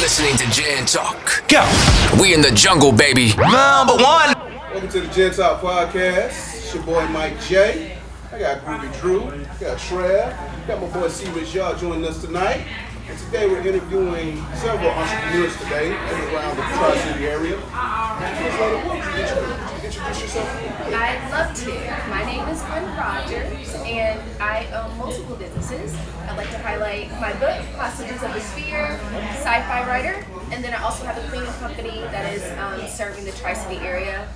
listening to Gen Talk. Go! We in the jungle, baby. Number one. Welcome to the Gen Talk podcast. It's your boy Mike J. I got Groovy Drew. I got Trev. Got my boy C. Rich Yard joining us tonight. And today we're interviewing several entrepreneurs today around the Tri-City area. Introduce yourself. I'd love to. My name is Gwen Rogers, and I own multiple businesses. I'd like to highlight my book, Hostages of the Sphere, sci-fi writer, and then I also have a cleaning company that is serving the Tri-City area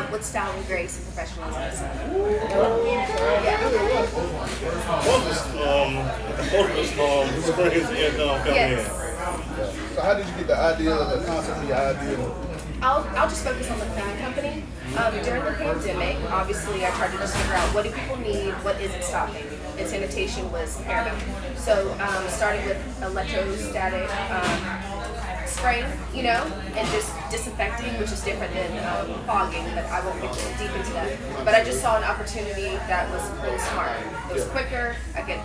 with style and grace and professionalism. Yes. So how did you get the idea, the concept of the idea? I'll just focus on the cleaning company. During the pandemic, obviously, I tried to just figure out what do people need, what isn't stopping, and sanitation was paramount. So, starting with electrostatic spraying, and just disinfecting, which is different than fogging, but I won't get too deep into that. But I just saw an opportunity that was really smart. It was quicker. I could,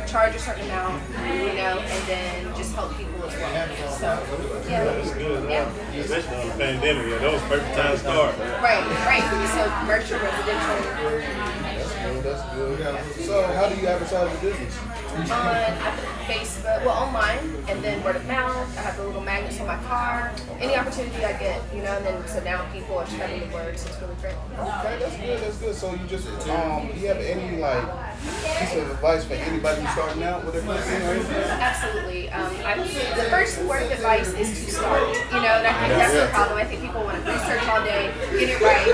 charge a certain amount, and then just help people as well. So, yeah. That's good. Yeah. Especially on the pandemic, that was perfect time to start. Right. So commercial, residential. That's good. So how do you advertise your business? On Facebook, online, and then word of mouth. I have the little magnets on my car. Any opportunity I get, and then so now people are spreading the word, so it's really great. Okay, that's good. So you just, do you have any piece of advice for anybody who's starting out with their business or anything? Absolutely. The first word of advice is to start. And I think that's the problem. I think people want to research all day, get it right,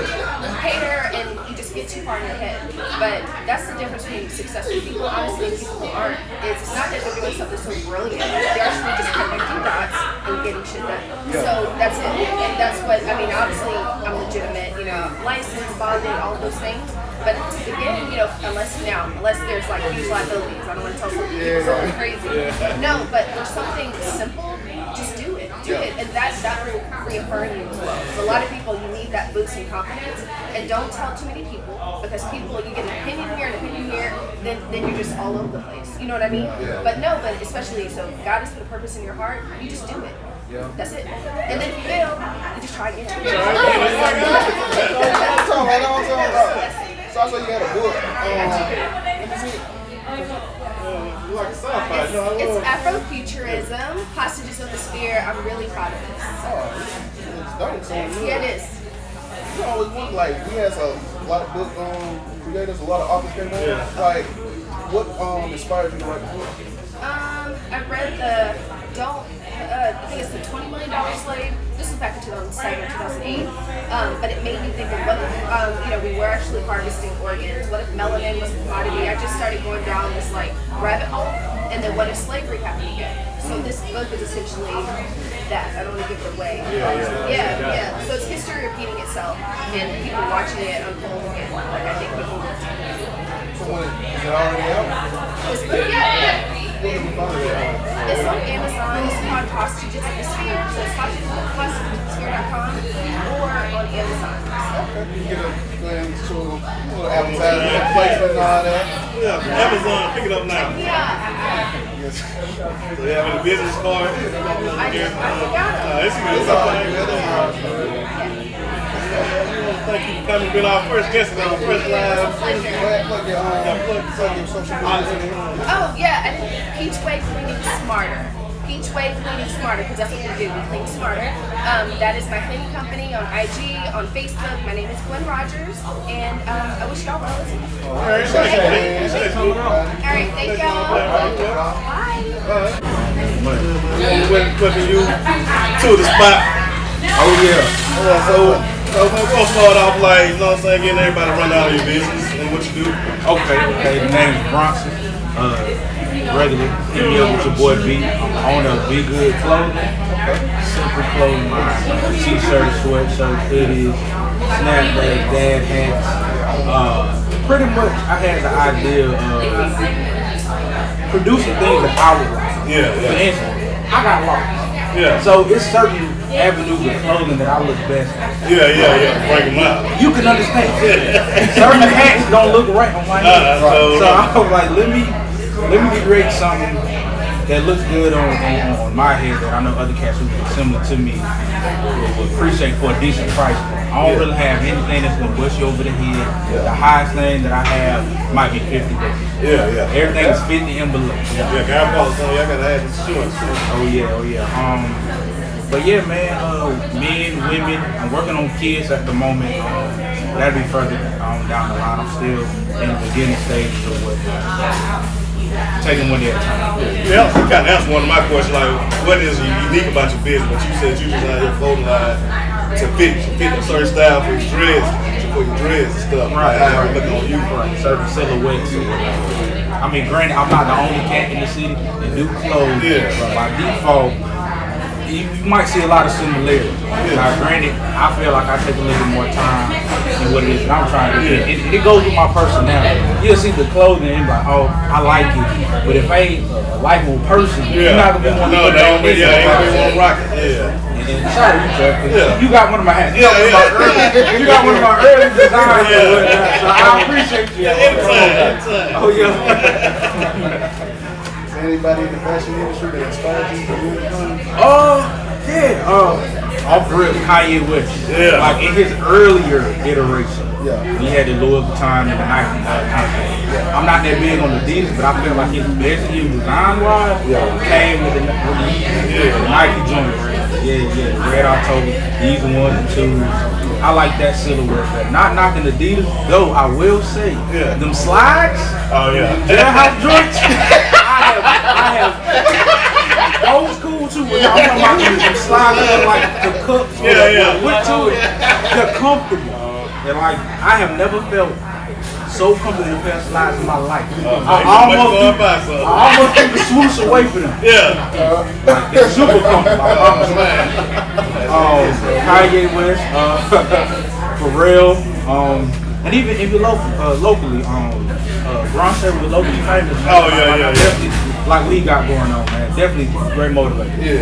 cater, and you just get too far in your head. But that's the difference between successful people, honestly, and people who aren't. It's not that they're doing something so brilliant. They're actually just connecting dots and getting shit done. So that's it. And that's what, obviously, I'm legitimate, licensed, bonded, all of those things. But to begin, unless there's huge liabilities, I don't want to tell something crazy. No, but for something simple, just do it. And that will reaffirm you as well. For a lot of people, you need that boost in confidence, and don't tell too many people, because people, you get an opinion here and an opinion here, then you're just all over the place. You know what I mean? But especially, so God has put a purpose in your heart, you just do it. Yeah. That's it. And then if you fail, you just try again. So I saw you had a book. It's Afrofuturism, Hostages of the Sphere. I'm really proud of this. Yeah, it is. You always want, we have a lot of book creators, a lot of authors came on. What inspired you to write the book? I read I think it's the $20 Million Slave. This was back in 2007 or 2008. But it made me think of what if, we were actually harvesting organs. What if melanin was a commodity? I just started going down this rabbit hole. And then what if slavery happened again? So this book is essentially that. I don't want to give it away. Yeah. So it's history repeating itself, and people watching it unfold again. I think people. So is it already out? It's on Amazon. It's called Hostages of the Sphere. So it's hostagesofthesphere.com or on Amazon. Okay. You get a little advertisement, placement and all that. Yeah, Amazon, pick it up now. Yeah. So they have a business card. I forgot it. It's good. Thank you for coming. Been our first guest on our first live. Oh yeah, I think Peach Way Cleaning Smarter. Peach Way Cleaning Smarter, because that's what we do. We clean smarter. That is my cleaning company on IG, on Facebook. My name is Gwen Rogers, and I wish y'all well listening. All right, Thank y'all. Bye. Welcome you to the spot. Oh yeah. So we're gonna start off getting everybody to run down your business and what you do. Okay. The name is Bronson. Regular. Hit me up with your boy B. I'm owner of Be Good Clothing. Simple clothing line. T-shirts, sweatshirts, hoodies, snapbacks, dad hats. Pretty much, I had the idea of producing things that I would like. For instance, I got lost. So it's certain avenues of clothing that I look best at. Break them out. You can understand. Certain hats don't look right on my head. So I was like, let me create something that looks good on my head that I know other cats who are similar to me will appreciate for a decent price. I don't really have anything that's gonna bust you over the head. The highest thing that I have might be $50. Yeah. Everything is 50 and below. Yeah, God bless you. Y'all gotta have insurance. Oh yeah. But yeah, man, men, women, I'm working on kids at the moment. That'll be further down the line. I'm still in the beginning stages of what taking one day at a time. Yeah, you kind of answered one of my questions, like, what is unique about your business? But you said you just out here clothing line to fit a certain style for your dreads and stuff. Right. Looking on you. Right. Certain silhouettes or whatever. I mean, granted, I'm not the only cat in the city that do clothes, but by default, you might see a lot of similarities. Now, granted, I feel like I take a little bit more time than what it is that I'm trying to do. It goes with my personality. You'll see the clothing and be like, oh, I like it. But if I ain't a likable person, you're not going to be one to put it on this. Ain't rock it. And shout out to you, Chuck. You got one of my hats. You got one of my early designs. So I appreciate you. Anytime. Oh, yeah. Anybody in the fashion industry that inspired you to move on? Off the rip, Kanye West. Yeah. Like in his earlier iteration, he had the Louis Vuitton and the Nike concept. I'm not that big on the Adidas, but I feel like his best design-wise came with the Nike joints. Yeah. Red October, these are 1 and 2s. I like that silhouette. But not knocking Adidas, though I will say, them slides, jailhouse joints. I have those cool too. When I'm talking about them slides like the cups with to it, they're comfortable. And like I have never felt so comfortable in a pair of slides in my life. I almost took the swoosh away from them. Like, they're super comfortable. Kanye West, Pharrell, and even if you're locally, Bronx was locally famous. Definitely like what he got going on, man. Definitely great motivator. You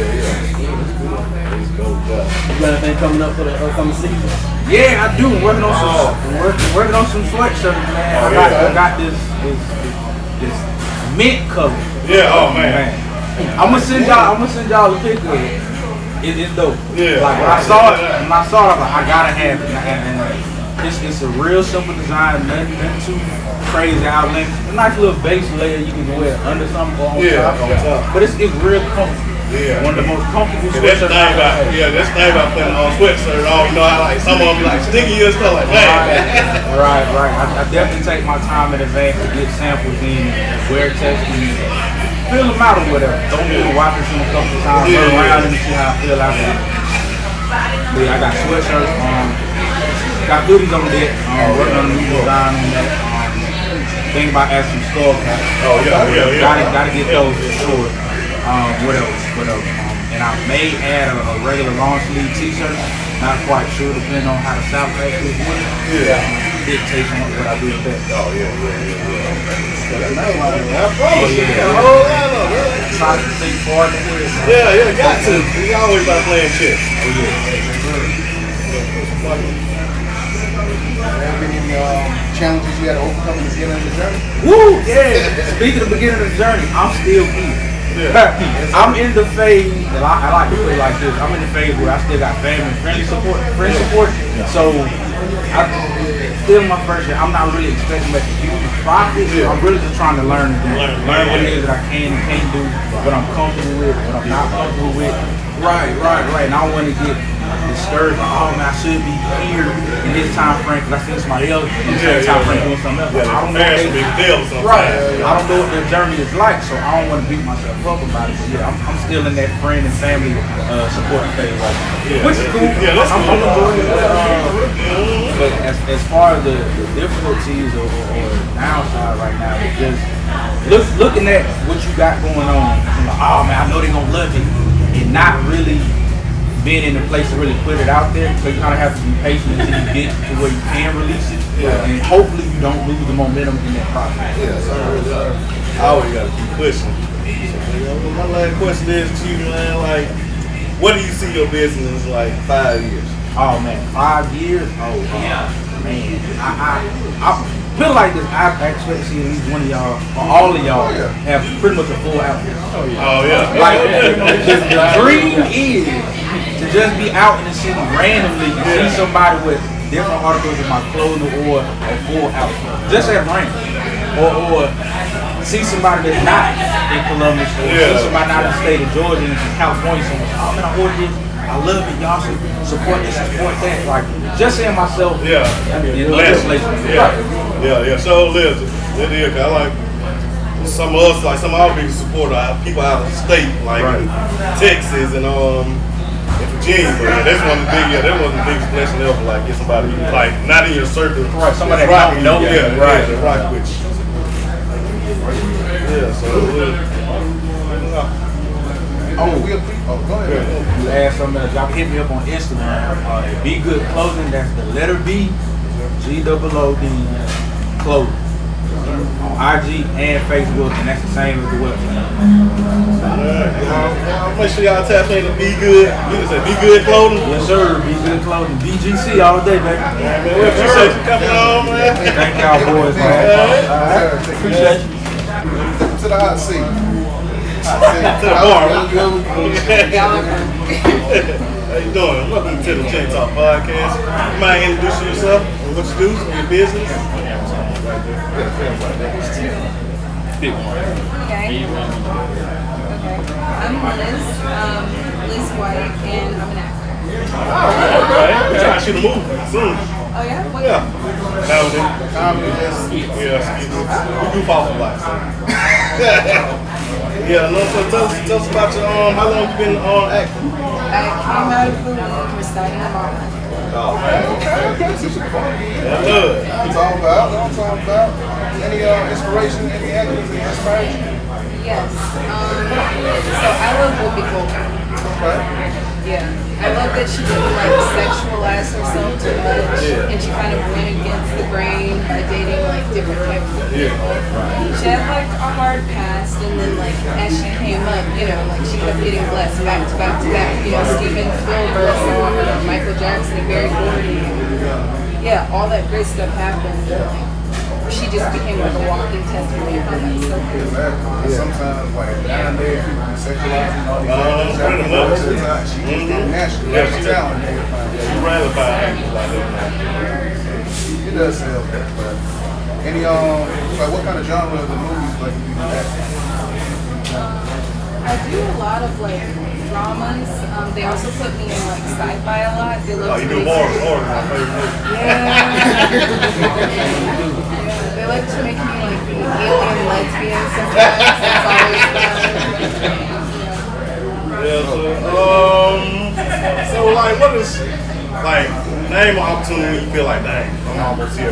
got anything coming up for the upcoming season? Yeah, I do. Working on some sweatshirts, man. I got this mint color. Man. I'm gonna send y'all a picture of it. It's dope. Like when I saw it, I'm like, I gotta have it. And it's a real simple design, nothing too crazy outlet. A nice little base layer you can wear under something or on top. But it's real comfortable. One of the most comfortable sweatshirts. That's the thing about putting on sweatshirts. I like some of them be like sticky and stuff like that. Right. I definitely take my time in advance to get samples in, wear testing, fill them out or whatever. Don't need to watch it a couple of times, run around and see how I feel after. I got sweatshirts got hoodies on deck, working on a new design on that. Thinking about adding some skull caps. Gotta get those for sure. What else? And I may add a regular long sleeve t-shirt. Not quite sure, depending on how the South actually is winning. Dictates on what I do with that. Try to think far ahead. Got to. You always about playing chess. Challenges you had to overcome in the beginning of the journey? Woo, yeah. Speaking of the beginning of the journey, I'm still here. I'm in the phase, and I like to put it like this. I'm in the phase where I still got family and friend support. So I'm still in my first year. I'm not really expecting to make a huge profit. I'm really just trying to learn what it is that I can and can't do, what I'm comfortable with, what I'm not comfortable with. Right. And I don't want to get discouraged. Oh man, I should be here in this time frame because I see somebody else in this time frame doing something else. I don't know. I don't know what their journey is like, so I don't want to beat myself up about it. But I'm still in that friend and family support phase right now, which is cool. I'm enjoying it. But as far as the difficulties or downside right now, it's just looking at what you got going on. Like, oh man, I know they're gonna love it, and not really being in a place to really put it out there. So you kind of have to be patient until you get to where you can release it, and hopefully you don't lose the momentum in that process. I always gotta keep pushing. My last question is to you, man. Like, what do you see your business like 5 years? Oh man, 5 years? Oh man, Feel like this, I expect to see at least one of y'all, or all of y'all, have pretty much a full outfit. Oh yeah. Like, the dream is to just be out in the city randomly and see somebody with different articles in my clothing or a full outfit. Just at random. Or see somebody that's not in Columbus, or see somebody not in the state of Georgia and in California, someone say, oh man, I ordered this, I love it, y'all should support this and support that. Like, just saying myself, in legislation. Yeah, so listen, it is. I like some of us, like some of our biggest supporters are people out of the state, like in Texas and Virginia. But that's one of the biggest blessings ever. Like get somebody like not in your circle, somebody that don't know, that rock with you. Yeah, so go ahead. You ask something else, y'all can hit me up on Instagram. Be Good Clothing, that's the letter B, GOOD Clothing. On IG and Facebook, and that's the same as the website. Make sure y'all tap in to Be Good. You can say Be Good Clothing. Yes, sir. Be Good Clothing. BGC all day, baby. Man, we appreciate you coming on, man. Thank y'all boys, man. Appreciate you. To the hot seat. To the bar. How you doing? Welcome to the J Talk Podcast. You mind introducing yourself and what you do, your business? Okay. I'm Liz, Liz White, and I'm an actor. Okay. We're trying to shoot a movie soon. Oh yeah? What? Yeah. Comedy. Yeah. We do follow life. Yeah, no, so tell us about your how long you been acting? I came out of the womb reciting a mom. Oh man. Okay. Yeah, good. That's all about. Any inspiration, any actors that inspired you? Yes. So I love Whoopi Goldberg. Okay. Yeah. I love that she didn't like sexualize herself too much, and she kind of went against the grain by dating like different types of people. She had like a hard past, and then like as she came up, you know, like she kept getting blessed back to back to back. You know, Steven Spielberg, and Michael Jackson, and Barry Gordy. Yeah, all that great stuff happened. She just became like a walking testimony of that. So cool. Sometimes, like, nowadays, people can sexualize and all these pretty much. She's naturally talented. She's ratified like that. It does sell that, but any like what kind of genre of the movies like you do that? I do a lot of like dramas. They also put me in like sci-fi a lot. They love You to do make horror, my favorite movie. They like to make me like be alien lesbian sometimes. It's always fun. So like what is like name an opportunity you feel like dang, I'm almost here.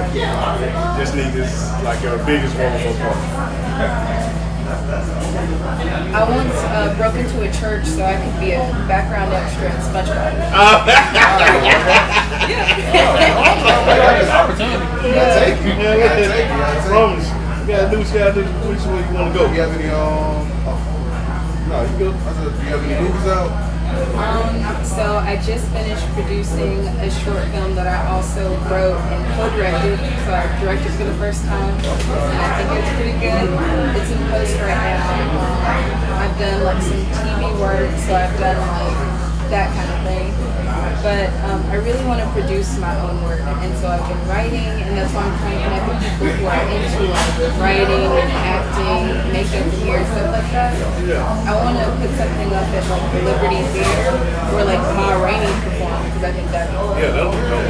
Just need this like your biggest role so far. I once broke into a church so I could be a background extra in SpongeBob. Opportunity. I take it. I promise. You gotta do what you gotta do. Which way you wanna go? Do you have any no, you go. I said, do you have any movies out? So I just finished producing a short film that I also wrote and co-directed. So I directed for the first time, and I think it's pretty good. It's in post right now. I've done like some TV work, so I've done like that kind of thing. But I really want to produce my own work, and so I've been writing, and that's why I'm trying to connect with people who are into like writing and acting, makeup and hair, stuff like that. I want to put something up at like the Liberty Theater where like Ma Rainey performed, because I think that'd be cool. That'll be dope.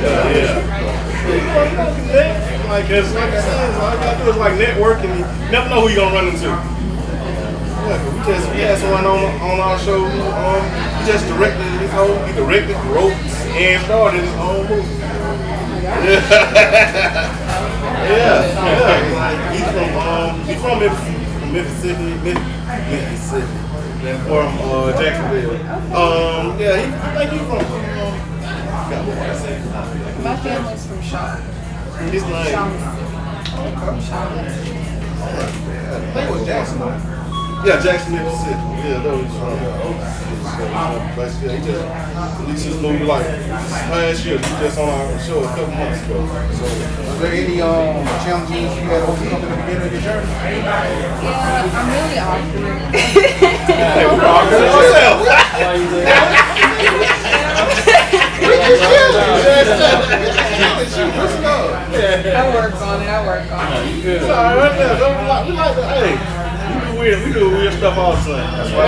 Like I said, all you gotta do is like network, and you never know who you're gonna run into. We had someone on our show. He just directed his whole. He directed, wrote, and started his own movie. He's from Mississippi. And from Jacksonville. I think he's from. My family's from Shaw. His name. Shaw, Mississippi. I think it was Jackson. Yeah, Jackson, Mississippi. Yeah, that was he just released his movie like last year. He just on our show a couple months ago. So, was there any challenges you had to overcome in the beginning of your journey? Yeah, I'm really awkward. Hey, we're awkward ourselves. I work on it. It's all right there. We like to, hey, we do weird stuff all the time. That's why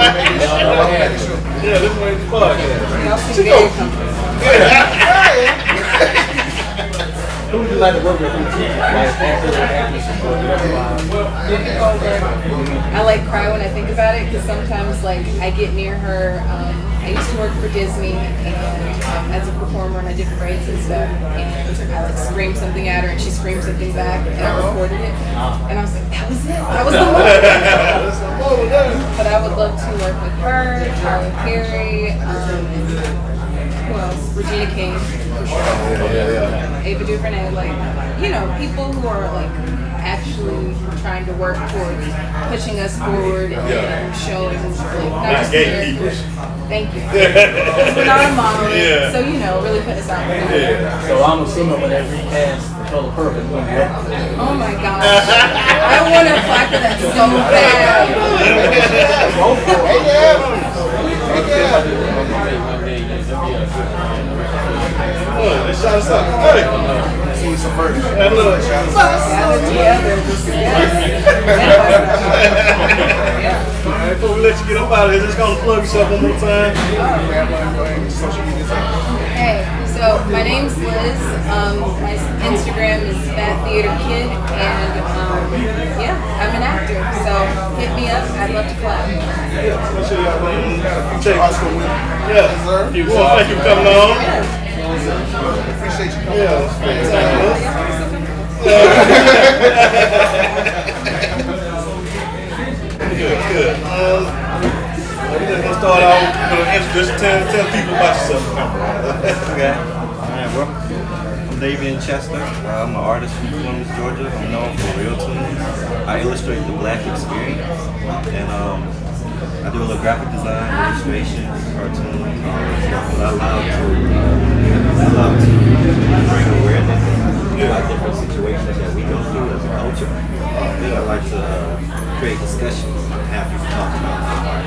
we make this show. Yeah, this way it's fun. Y'all seem very comfortable. Who would you like to work with? I like cry when I think about it because sometimes like I get near her. I used to work for Disney and as a performer and I did parades and stuff, and I like screamed something at her and she screamed something back and I recorded it and I was like, that was it, that was the moment. But I would love to work with her, Tyler Perry, who else? Regina King, for sure. Ava DuVernay, like, you know, people who are like actually trying to work towards pushing us forward and showing like not just gatekeepers. Thank you. We're not a monolith, so you know, really put us out there. So I'm assuming whenever you cast The Color Purple, it's going to be up. Oh my gosh. I want to apply for that so bad. Let's shout us out. Hey! See some first. Hey, look. Before we let you get up out of here, just gonna plug yourself one more time. Hey, so my name's Liz. My Instagram is Fat Theater Kid, and yeah, I'm an actor. So hit me up. I'd love to collab. Yeah, make sure y'all check. Oscar winner. Yeah, thank you for coming on. Appreciate you coming. Yeah, good. We're just gonna start out with an introduction. Tell people about yourself. Okay. Alright, well, I'm Davian Chester. I'm an artist from Columbus, Georgia. I'm known for real tunes. I illustrate the Black experience, and I do a little graphic design, illustration, cartoon. But I love to bring awareness about different situations that we go through as a culture. I like to create discussions and have people talk about art.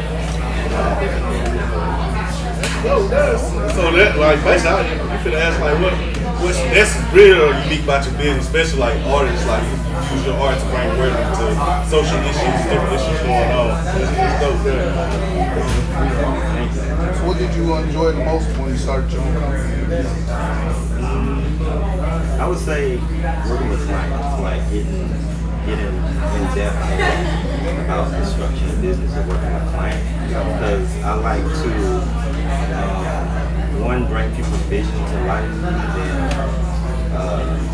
So that, like, basically, you finna ask, like, that's real unique about your business, especially like artists, like you use your art to bring awareness to social issues, different issues going on. It's dope there. So what did you enjoy the most when you started your own company? I would say working with clients, like getting in depth about the structure of business and working with clients, because I like to one, bring people's vision to life, and then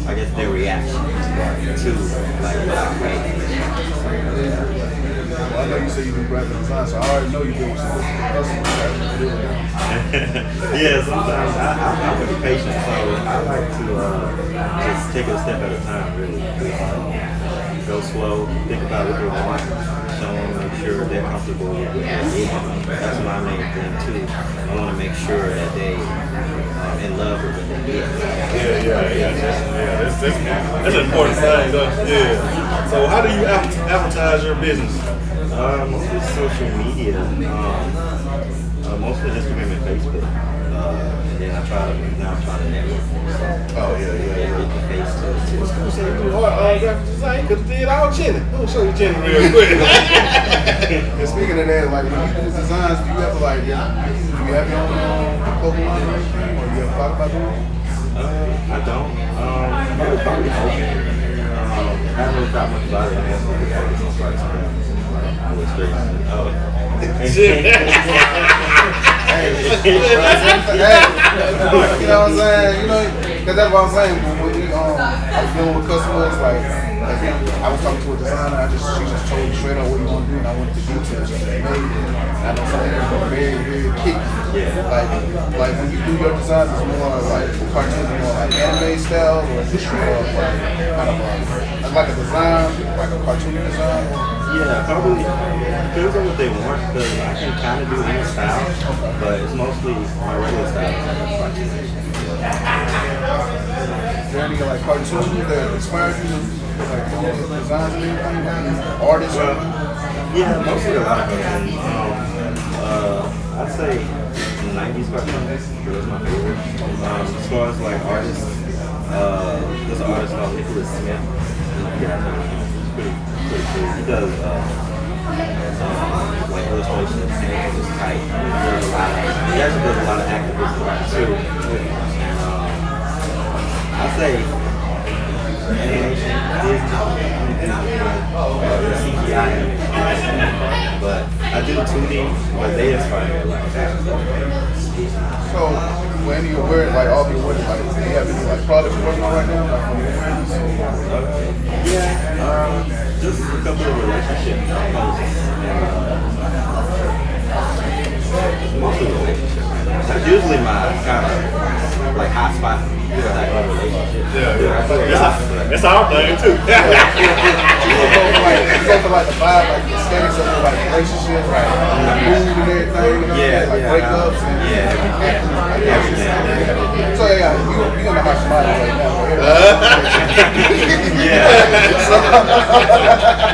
I guess their reaction to like what I create. Well, I know you say you do graphic design, so I already know you do with some customers. Yeah, sometimes I'm pretty patient, so I like to just take it a step at a time, really. Go slow, think about what they want, show them, make sure they're comfortable with it. That's my main thing too. I want to make sure that they in love with what they do. That's an important thing, though. Yeah. So how do you advertise your business? Mostly social media, mostly Instagram and Facebook. And then I'm trying to network more. So, get the face to it too. It's cool saying you do graphic design, you could have did all Jenny. I'm gonna show you Jenny real quick. And speaking of that, like when you do designs, do you ever like, do you have your own clothing line or anything, or you ever thought about doing it? I don't. Probably open. I haven't really thought much about it. I guess we'll focus on price. Illustration. Hey, you know what I'm saying? You know, because that's what I'm saying. When we, I was dealing with customers, like I was talking to a designer, she just told me straight up what you want to do, and I went into details. She made it. And I know some of them are very, very kicky. Like when you do your designs, it's more like cartoons, more like anime styles, or is it more like kind of like a design, like a cartoon design? Yeah, probably depends on what they want because I can kind of do any style, but it's mostly my regular style. Is there any like cartoons that inspired you to like do designs and everything? Artists? Yeah, mostly a lot of cartoons. I'd say 90s cartoons. Those my favorite. As far as like artists, there's an artist called Nicholas Smith. He's pretty cool. He does like illustrations and his type. He actually does a lot of activism too. And I'd say animation, Disney, CGI, but I do 2D, but they inspire me a lot. So, when you're wearing like all the awards, like do you have any like products you're working on right now? Just a couple of relationship posts and mostly relationship. That's usually my kind of like hot spot. Like relationship. That's our thing too. You go for like the vibe, like the aesthetics of like relationships, like the mood and everything, like breakups and everything. So yeah, you in the hot spot right now.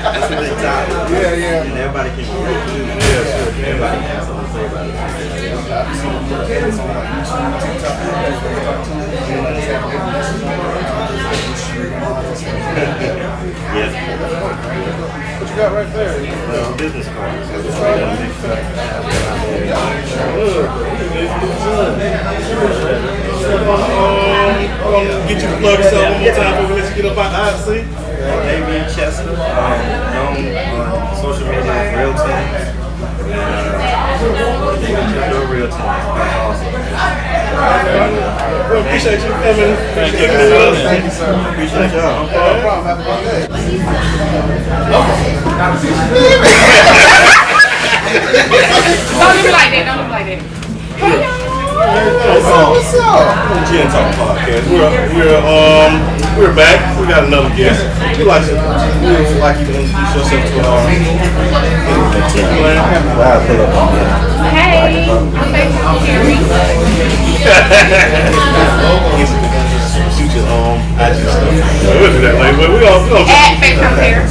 That's really top. Yeah. And everybody can relate to it. Everybody has something to say about it. I've seen kids on like YouTube, TikTok, Yes. what you got right there? Business cards. I'm gonna get you to plug yourself one more time before we let you get up out the hot seat. Davian Chester, known on social media as Real Time. Davian Chester, Real Time. That's awesome. Well, appreciate you coming. Thank you, sir. Appreciate y'all. No problem. Have a good day. Don't do me like that. Don't do me like that. Hey, y'all. What's up? Gin Talk Podcast. We're back. We got another guest. We like you to introduce yourself to our Hey, I'm Carrie. Shoot your IG stuff. We'll do that later, but we're gonna At FaceTime Hair.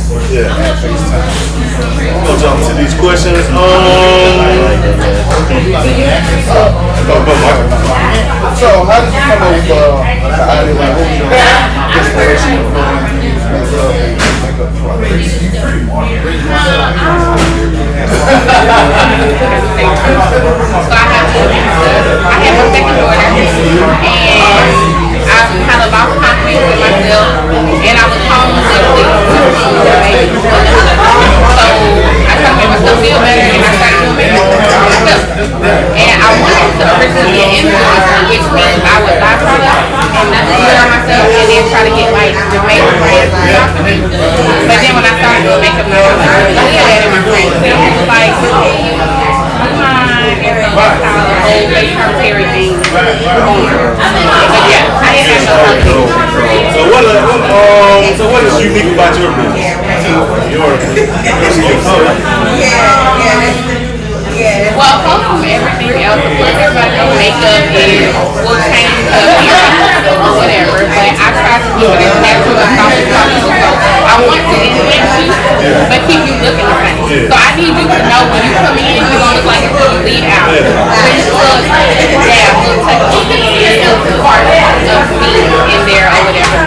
we're gonna jump to these questions. So, how did you come up with the idea? Like, what was your inspiration for makeup products? So I have my second daughter, and I kind of lost confidence in myself, and I was home literally 2 baby. So I tried to make myself feel better, and I started doing makeup for myself. And I wanted to originally be an influencer, which means I would buy products and do it on myself, and then try to get like the makeup brands to talk to me. But then when I started doing makeup, now I was really good at it, my friends. So it was like, the whole FaceTime Terry thing. But yeah, I didn't have no idea. So what is unique about your business? Well, apart from everything else, of course, everybody knows makeup will change the appearance or whatever, but I try to keep it as natural as possible. I want to influence you, but keep you looking the same. So I need you to know when you come in, you're going to look like it's going to lead out. Which looks, little touchy and little part of me in there or whatever.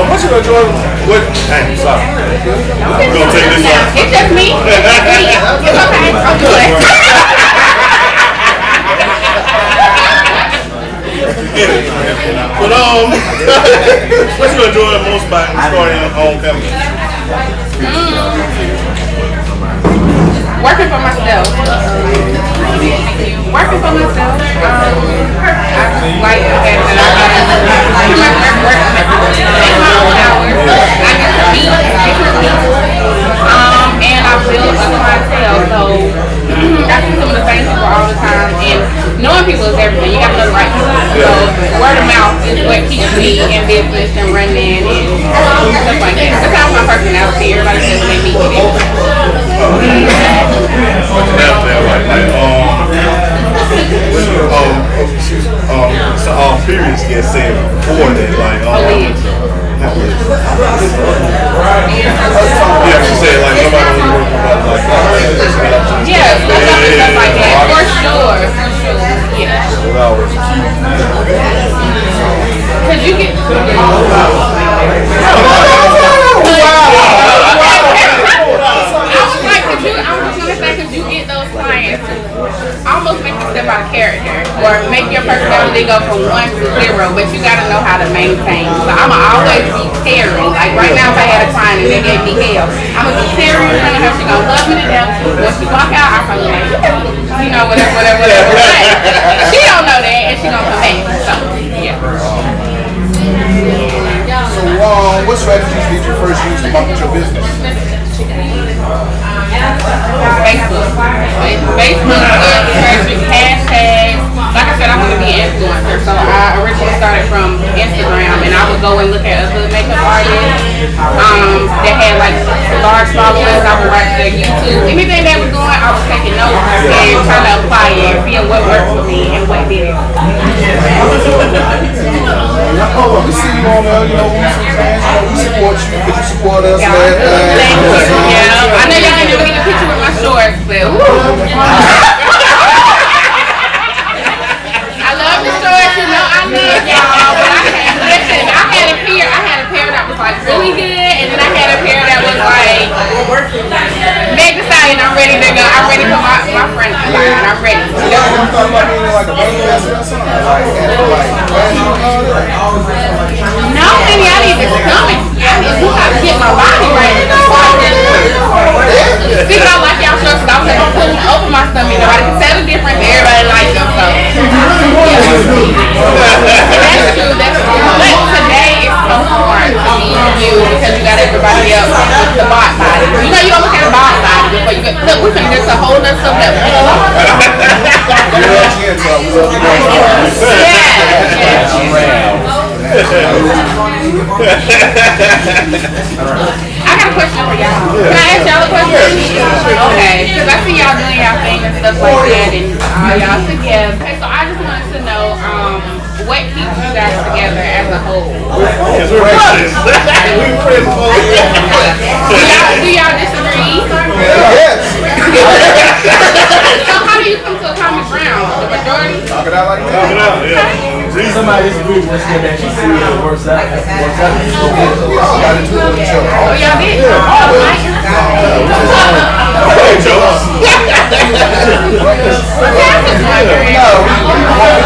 What you enjoy? What? Hey, sorry. I'm gonna take this off. It's just me. It's okay. I'll do it. But what you enjoy the most about starting your own company? Working for myself. Working for myself. I like the fact that I pretty much work make my own hours. I get to meet different people. And I build a clientele. So I see some of the same people all the time. And knowing people is everything. You got to know the right people. So word of mouth is what keeps me see everybody says when they meet me. So all periods get said before that, like yeah, she said like nobody was working about like yeah, stuff like that. For sure. Yeah. Cause you get cause you get those clients who almost make you step out of character or make your personality go from 1 to 0, but you gotta know how to maintain. So I'ma always be caring. Like right now if I had a client and they gave me hell, I'ma be caring in front of her, she gonna love me to death. When she walk out, I'm probably like, you know, whatever. But she don't know that and she gonna come back. So yeah. So what strategies did you first use to market your business? Facebook, hashtags. Like I said, I want to be an influencer, so I originally started from Instagram, and I would go and look at other makeup artists that had like large followers. I would watch their YouTube. Anything that was going, I was taking notes and trying to apply it, seeing what worked for me and what didn't. We see you on there, you know, we support you, but you support us. Thank you. Yeah, I know y'all didn't never get a picture with my shorts, but I love the shorts, you know I love y'all, but I had a pair that was like really good, and then I had a pair that was like Meg Thee Stallion. I'm ready to go. I'm ready for my friend line. I'm ready. No, honey, I need to stomach. I need to get my body right. See, but I like y'all shorts because I was able to put them over my stomach. Nobody can tell the difference. Everybody likes them, so. That's true. But today it's so hard to be you because you got everybody else with the bot body. You know you don't look at a bot body before you get. Look, we think there's a whole nother stuff that I got a question for y'all. Can I ask y'all a question? Okay, because I see y'all doing y'all thing and stuff like that, and y'all together. Okay, so I just wanted to know what keeps you guys together as a whole. Do y'all disagree? Yes. So how do you come to a common ground? The majority? Talk it out like that. Talk it out, yeah. Somebody disagrees with us that you see it works out. Got into it with each other. Oh, y'all did?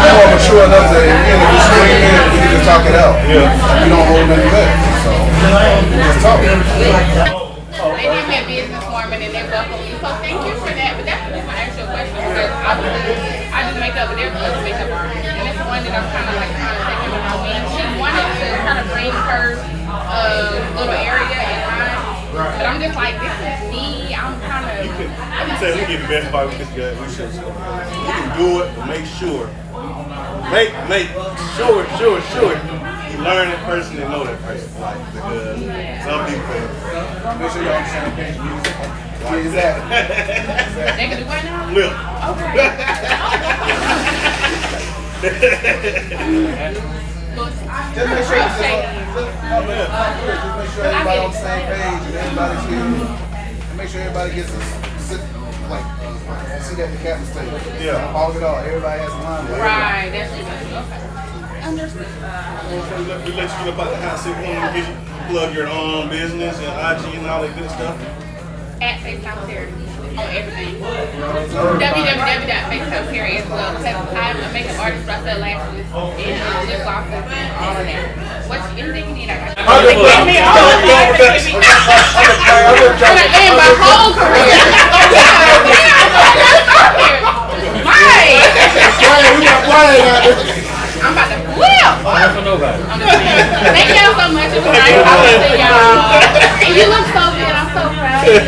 We're more mature enough to, if you swing in, we can just talk it out. Yeah. We don't hold nothing back. So, just talk. They give me a business woman and they welcome me. So thank you for that. But that's my actual question because I do makeup, but there's other makeup artists. And it's one that I'm kind of like trying to take into my wing. She wanted to kind of bring her little area in mine. But I'm just like, this is me. I'm kind of. I can tell we get the best part of this guy. We can do it, but make sure. Make sure. You learn that person and know that person. Like, because some people. Make sure you're on the same page. Like exactly. They can do what now? Flip. Okay. Just make sure everybody on the same page and everybody's here. And make sure everybody gets a sit, like sit at the captain's table. Yeah. All it all. Everybody has a line. Right. That's okay. Understood. We let you get up out the house if you want to plug your own business and IG and all that good stuff. At FaceTime Terry on everything. www.FaceTimeTerry as well. Because I'm a makeup artist, but I sell lashes and lip glosses and all of that. Anything you need, I got. I'm gonna end my whole career. I'm about to flip. Thank y'all so much. It was nice talking to y'all. And you look so good. I'm so proud of you.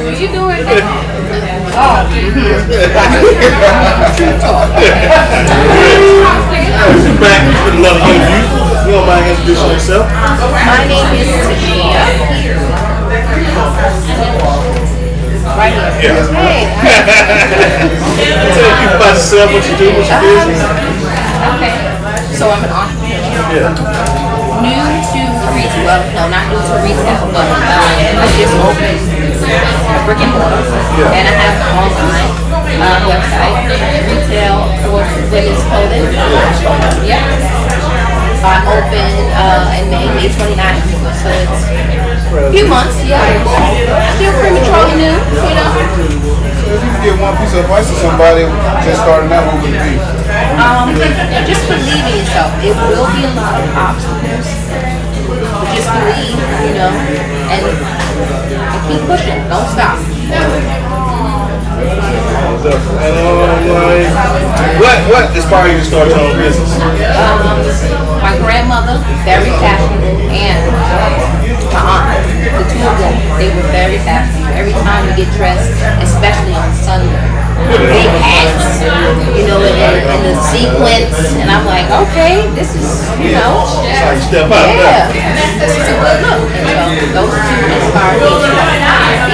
What you doing? Back with another interview. You don't mind introducing yourself? My name is Tania. Yeah. Hey. Tell people about yourself, what you do, what you business. Okay. So I'm an entrepreneur. Yeah. New to retail. Well, no, not new to retail, but I just opened a brick and mortar. Yeah. And I have an online website, retail for women's clothing. Yep. I opened in May 29th. So it's a few months, yeah. Still prematurely new, you know. So if you could give one piece of advice to somebody just starting out, what would it be? Just believe in yourself. It will be a lot of obstacles. But just believe, you know, and keep pushing. Don't stop. And what inspired you to start your own business? My grandmother, very passionate, and my aunt, the two of them, they were very passionate. Every time we get dressed, especially on Sunday, big hats, you know, in the sequence, and I'm like, okay, this is, you know, That's how you step out. yeah, this is a good look. And so those two inspired me to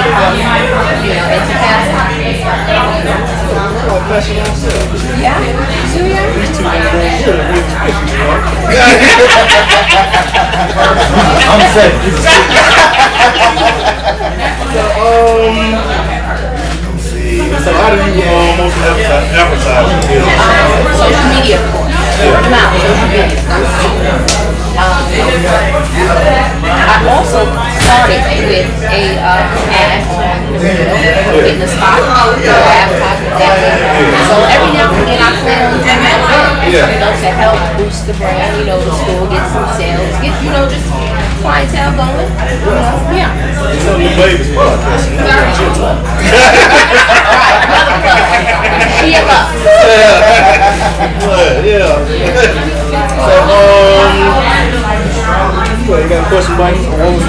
become, you know, into fashion. Yeah, so yeah. I'm set. So how do you mostly advertise your business? Social media, of course. Word of mouth, social media. I also started with a ad on getting a spot, advertising that. So every now and then I plan on doing that, you know, to help boost the brand, you know, the store, get some sales, get, you know, just clientele going. You know, yeah. It's on the Babies podcast. Right, another plug. Cheer up. So, you got a question, Mike? What was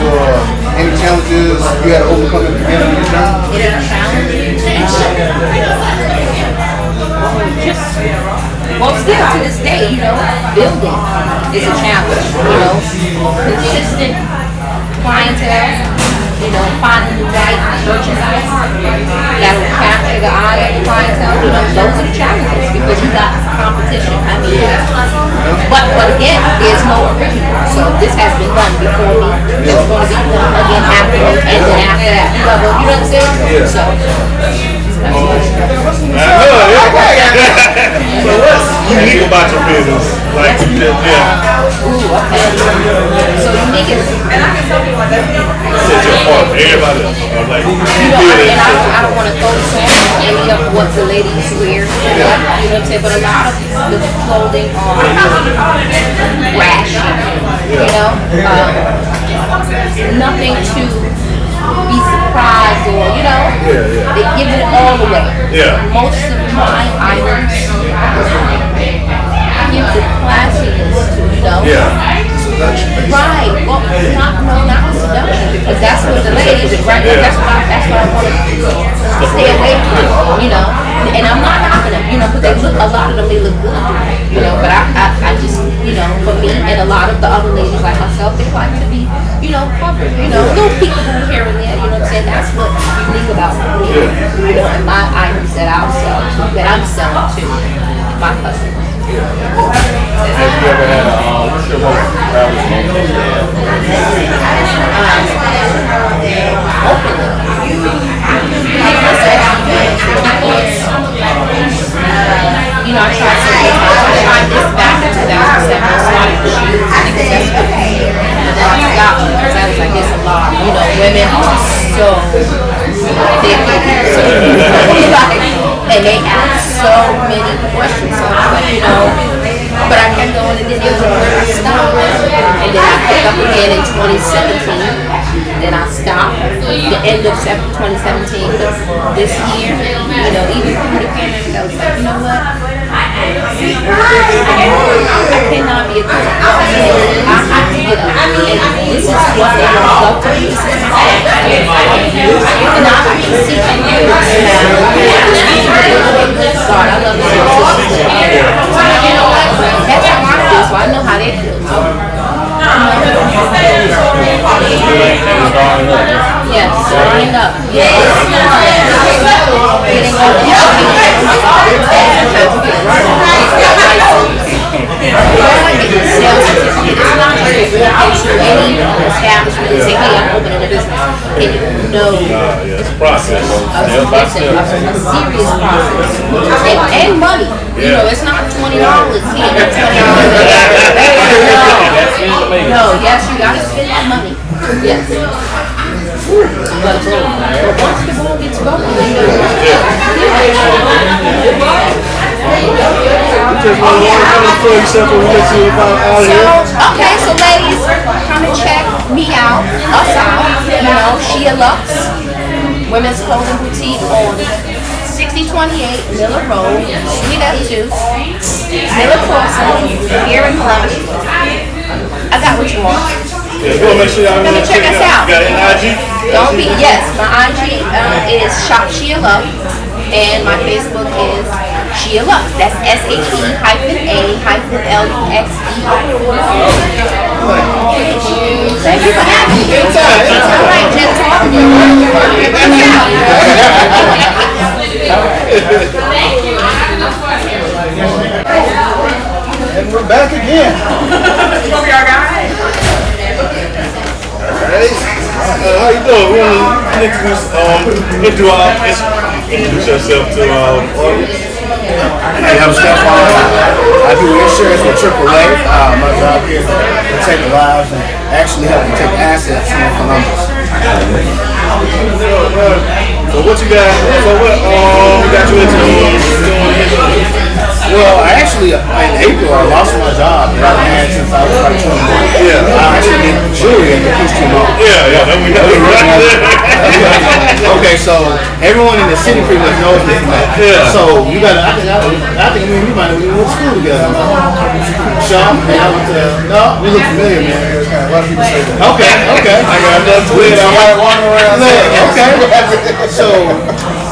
any challenges you had to overcome at the beginning of your journey? Well, still to this day, you know, building is a challenge. You know, consistent clientele, you know, finding the right merchandise that will capture the eye of the clientele. You know, those are the challenges because you got competition. I mean, but again, there's no original. So this has been done before me. It's going to be done again after me, and then after that, you know what I'm saying? So. So what's unique about your business? Like, yeah. Ooh, okay. So unique is, Set you apart from everybody else. Or like, you know, and I don't want to throw this on any of what the ladies wear. You know what I'm saying? But a lot of the clothing are rash. You know, nothing to be surprised or, you know, they give it all away. Most of my items give the classiness to, you know. Right. Well, not the seduction, because that's what the ladies are, right? That's what I want to stay away from, you know. And I'm not knocking them, you know, but they look, a lot of them, they look good, you know. But I just, you know, for me and a lot of the other ladies like myself, they like to be, you know, covered, you know, little peekaboo here and there, you know what I'm saying? That's what's unique about me, you know, and my items that I'll sell, that I'm selling to my customers. Have you ever had what's your most proudest moment? You know, I tried this back in 2007. I started with shoes and accessories. And then I stopped because I was like, there's a lot. You know, women are so and they ask so many questions. So I was like, you know, but I kept going and then there was a word I stopped. And then I picked up again in 2017. Then I stopped the end of 2017. But this year, you know, even through the pandemic, I was like, you know what? I cannot be a cook. I have to get up. And this is what they love to do. This is my life. And I can see you now. God, I love this. You know what? That's how I feel, so I know how they feel. Yes, starting up. Yes. Sales certificate. It's not just a location, any establishment, say, hey, I'm opening a business. It's a process. A serious process. And money. You know, it's not $20 here, $20 there. No, yes, you gotta spend that money. Yes. But once the ball gets going, okay, so ladies, come and check me out, us out. You know, Shea Lux, Women's Clothing Boutique on 6028 Miller Road, Suite F2, Miller Crossing, here in Columbus. I got what you want. Make sure y'all Come and check us out. You got an IG? Don't be, yes, my IG is Shop Shea Lux, and my Facebook is Shea Lux. That's SHE-A-LUXE. Thank you for having me. It's all right, just talking to And we're back again. Alright. How you doing? We want to introduce yourself to our audience. Hey, I'm Stefan. I do insurance with AAA. My job here is to protect lives and actually help protect assets in Columbus. So what you got? So what got you into doing? Well, I actually, in April, I lost my job that I've had since I was like 21. Yeah. I actually did jewelry at the Peachtree Mall. Yeah, we know. Okay, so everyone in the city pretty much knows me from that. Yeah. So you gotta, I think me and you might have went to school together. Sean, and I went to, no, we look familiar, man. A lot of people say that. Okay. I got that twin. I might walk around. Okay. So,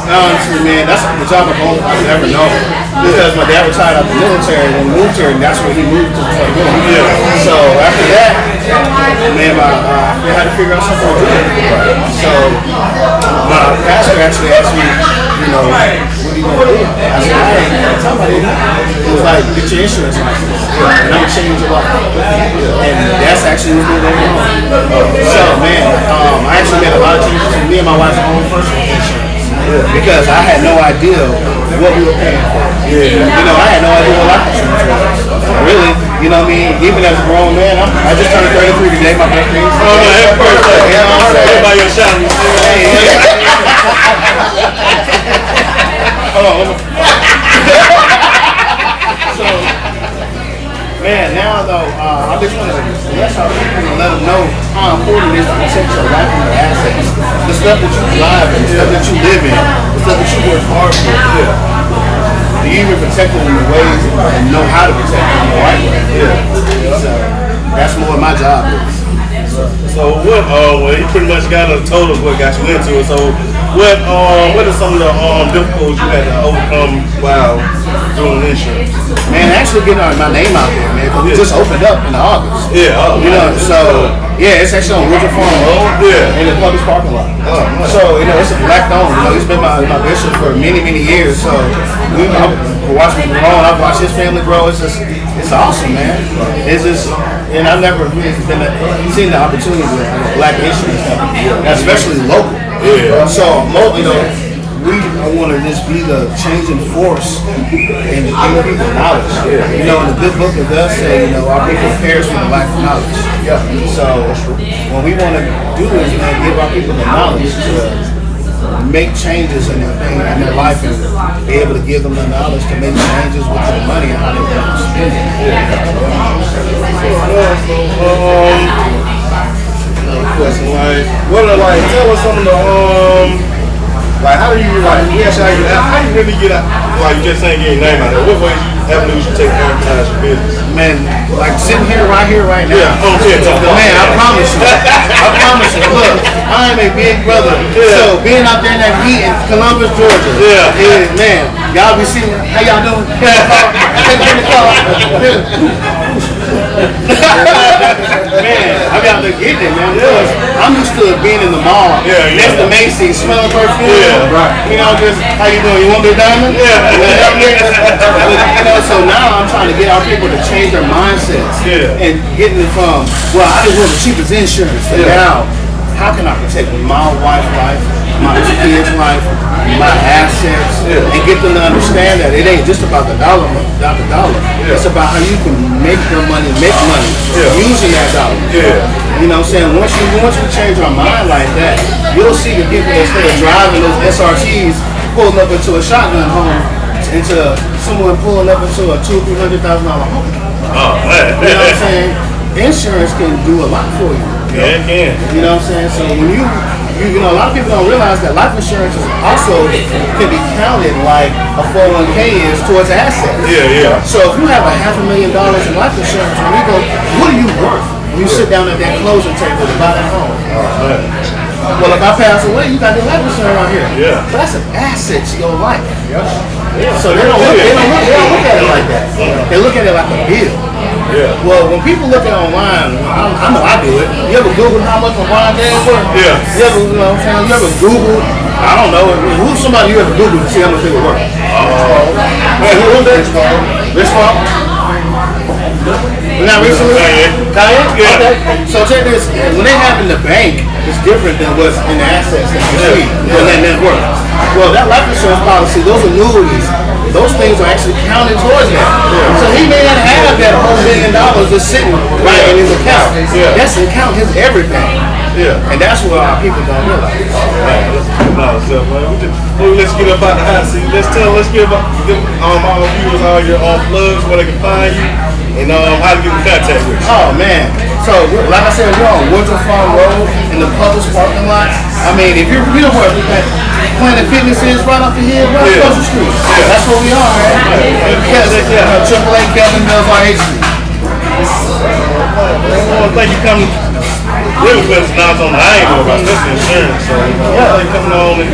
honestly, man, that's the job I've never known. Because my dad retired out the military and moved here, and that's where he moved to. So after that, man, I had to figure out something to do. So my pastor actually asked me, you know, what are you going to do? I said, it was like, get your insurance license, and I'm going to change your life. And that's actually what we're doing. So, man, I actually made a lot of changes to me and my wife's own personal insurance. Because I had no idea what we were paying for. You know, I had no idea what life insurance was. Really, you know what I mean? Even as a grown man, I just turned 33 today, my birthday. Happy birthday. You know what I'm saying? Everybody your shot. Hold on. So, man, now though, I just want to let our people and let them know how important it is to protect your life and your assets. The stuff that you drive and the stuff that you live in, the stuff that you work hard for. Do you even protect it in the ways and know how to protect it in the right way? So, that's more what my job is. So what? Well, you pretty much got told us what got you into it. So what are some of the difficulties you had to overcome while doing insurance? Man, actually getting my name out there, man, because we just opened up in August. Yeah. You know, so yeah, it's actually on Woodruff Farm Road. Yeah. In the Publix parking lot. So you know, it's a black owned. You know, he's been my bishop for many years. So I've watched him grow. I've watched his family grow. It's awesome, man. It's just. And I've never really seen the opportunity with black insurance companies, especially local. Yeah. So, you know, we want to just be the changing force and give people knowledge. You know, in the good book it does say, you know, our people perish for the lack of knowledge. So, what we want to do is, man, give our people the knowledge to make changes in their life and be able to give them the knowledge to make changes with their money and how they want to spend it. Question, tell us some of the how do you how you really get out? Like you just saying, get your name out there. What ways avenues you take to advertise your business? Man, like sitting right now. Yeah, man, I promise you. Look, I am a big brother. Yeah. So being out there in that heat in Columbus, Georgia. Yeah. Man, y'all be seeing how y'all doing? Man, I be out there getting it, man. Because I'm used to being in the mall. That's the Macy's, smelling perfume. You know, just how you doing? You want me a diamond? You know, so now I'm trying to get our people to change their mindsets and getting it from, well, I just want the cheapest insurance. And now, how can I protect my wife's life, my kids' life, my assets, and get them to understand that it ain't just about the dollar, It's about how you can make your money, using that dollar. You know what I'm saying? Once you change your mind like that, you'll see the people that instead of driving those SRTs pulling up into a shotgun home, into someone pulling up into a $200,000-$300,000 home. Oh man. You know what I'm saying? Insurance can do a lot for you. Yeah, it can. You know what I'm saying? So when you know, a lot of people don't realize that life insurance is also can be counted like a 401k is towards assets. So if you have $500,000 in life insurance, when you go, what are you worth? When you sit down at that closing table to buy that home. Well, if I pass away, you got the life insurance right here. But that's an asset to your life. So they don't look at it like that. They look at it like a bill. Well, when people look at online, I know I do it. You ever Google how much LeBron James worth? You ever, you know what I'm saying? You ever Google? I don't know. Who's somebody you ever Google to see how much they were worth? Who's that? This one? Not recently? Kanye? Okay. So check this. When they have in the bank, it's different than what's in the assets that you see in that net worth. Well, that life insurance policy, those annuities, those things are actually counted towards that. So he may not have that whole $1 million just sitting right in his account. That's the account, his everything. And that's what our people don't realize. Let's get up out the hot seat. Let's give our viewers all your plugs where they can find you and how to get in contact with you. Oh man. So like I said, we're on Woodruff Farm Road in the Publix parking lot. I mean, if you know where Planet Fitness is right off the hill, right across the street. That's where we are, man. Triple A Kelvin Mills RH. Thank you coming. Really putting some knowledge on the angle about this insurance. So you coming on and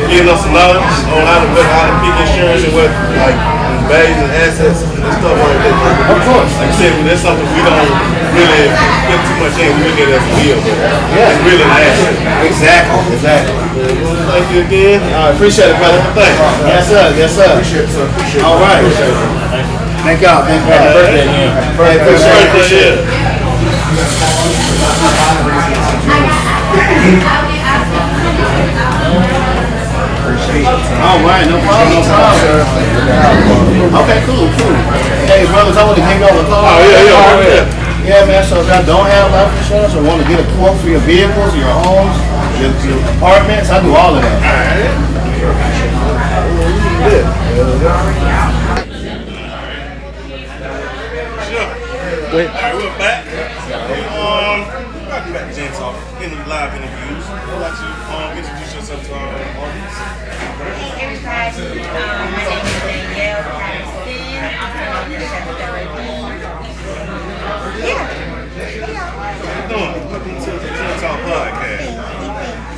giving us some knowledge on how to pick insurance and what values and assets and stuff like that. Of course. Like I said, that's something we don't really put too much in. We look at it as a deal, but it's really an asset. Exactly. Thank you again. I appreciate it, brother. Thank you. Yes, sir. Appreciate it. All right. Thank y'all. Thank you. Happy birthday again. Appreciate it. All right, no problem. Okay, cool. Hey, brothers, I want to give y'all a call. Yeah, man, so if y'all don't have life insurance or want to get a quote for your vehicles, your homes, your apartments, I do all of that. Alright, we're back. Welcome back to James Talk in the live interviews. I'd like to introduce yourself to our audience. Hey everybody, my name is Danielle Patterson. I'm from Advertise. How you doing? Welcome to the James Talk podcast.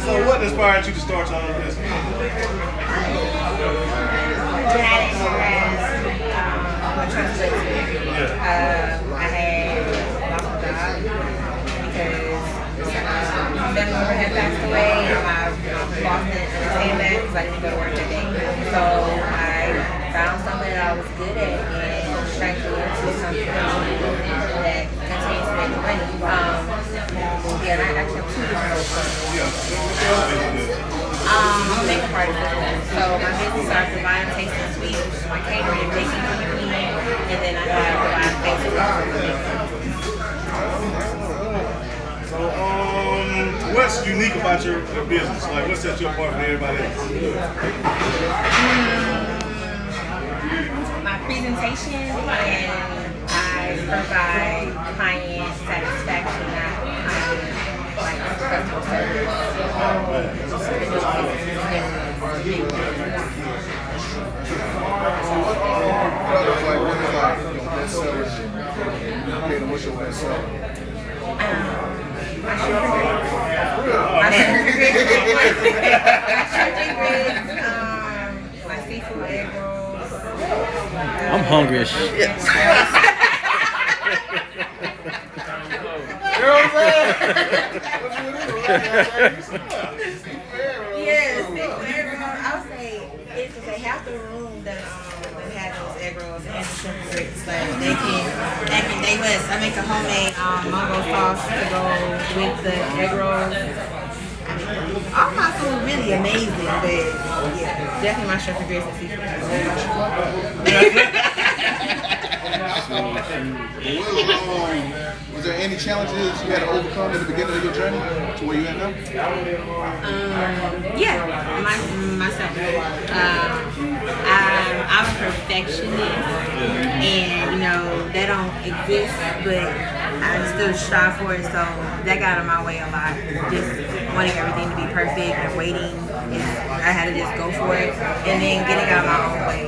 So what inspired you to start your own business? When I had insurance, my trust was I had lost my job because my family member had passed away and my boss didn't understand that because I didn't go to work that day. So I found something that I was good at and trying to into something that continues to make money. And I actually have two different roles. I'm a makeup artist. So my business are Divine Taste and Sweet, my catering and baking company, and then I have Divine Taste and So, what's unique about your business? Like, what sets you apart from everybody else? My presentation, and I provide client satisfaction, not customer service. What's your best seller? My sugar grits, my seafood egg rolls. I'm hungry as shit. Yes, egg rolls. I would say it's like half the room that had those egg rolls and the shrimp and grits. Like they must. I make a homemade mango sauce to go with the egg rolls. I mean, all my food really amazing, but yeah, definitely my shrimp and grits and seafood. Was there any challenges you had to overcome in the beginning of your journey to where you at now? Yeah, myself. I'm a perfectionist, and you know that don't exist, but I still strive for it. So that got in my way a lot. Just wanting everything to be perfect and waiting. I had to just go for it, and then getting out of my own way.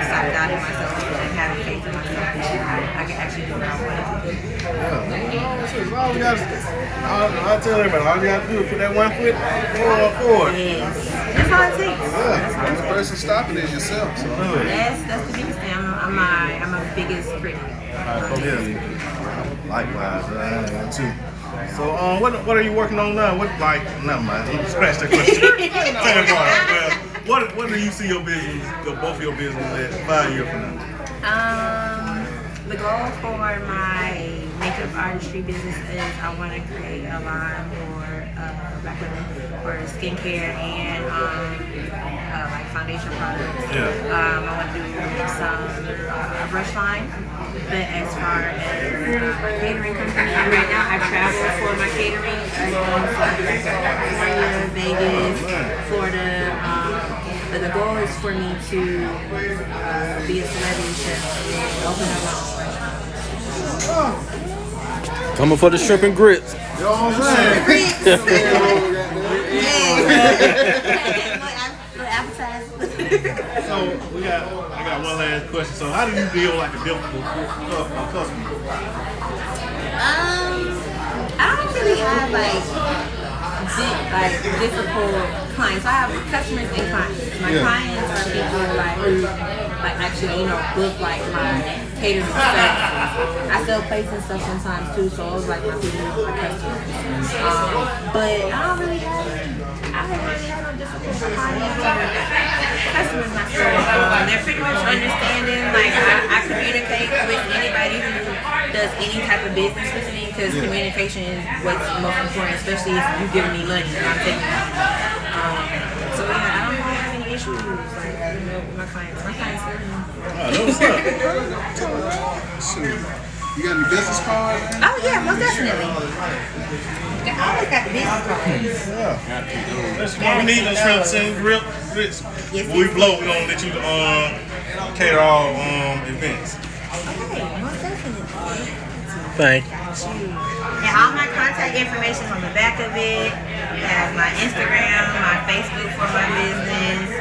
Stop doubting myself and having faith in myself that I can actually do what I want to do. I tell everybody, all you got to do is put that one foot forward. Yes. That's all it takes. Yeah, the person stopping is yourself. So. That's the biggest thing. I'm my biggest critic. Likewise, I am too. So, what are you working on now? Never mind. Scratch that question. What do you see your business, both of your business at 5 years from now? The goal for my makeup artistry business is I want to create a line for black women for skincare and like foundation products. I want to do some brush line. But as far as my catering company, right now I travel for my catering. I go to California, Vegas, Florida. But the goal is for me to be a celebrity chef and open up my own restaurant. Coming for the shrimp and grits. You know what I'm saying? So I got one last question. So how do you deal like a difficult customer? I don't really have difficult clients. I have customers and clients. My clients are people like actually book like my catering services. I sell plates and stuff sometimes too, so it's like my people, my customers. But I don't really have no difficult clients or customers myself. They're pretty much understanding. Like I communicate with anybody who does any type of business with me because communication is what's most important, especially if you're giving me money and I'm taking money. So yeah, I don't really have any issues with my clients. My clients love me. You got any business cards? Oh yeah, most definitely. I always got the business cards. We need those shrimps and grits. When we blow, we're gonna let you cater all events. Okay, most definitely. Thank you. And all my contact information is on the back of it. It has my Instagram, my Facebook for my business.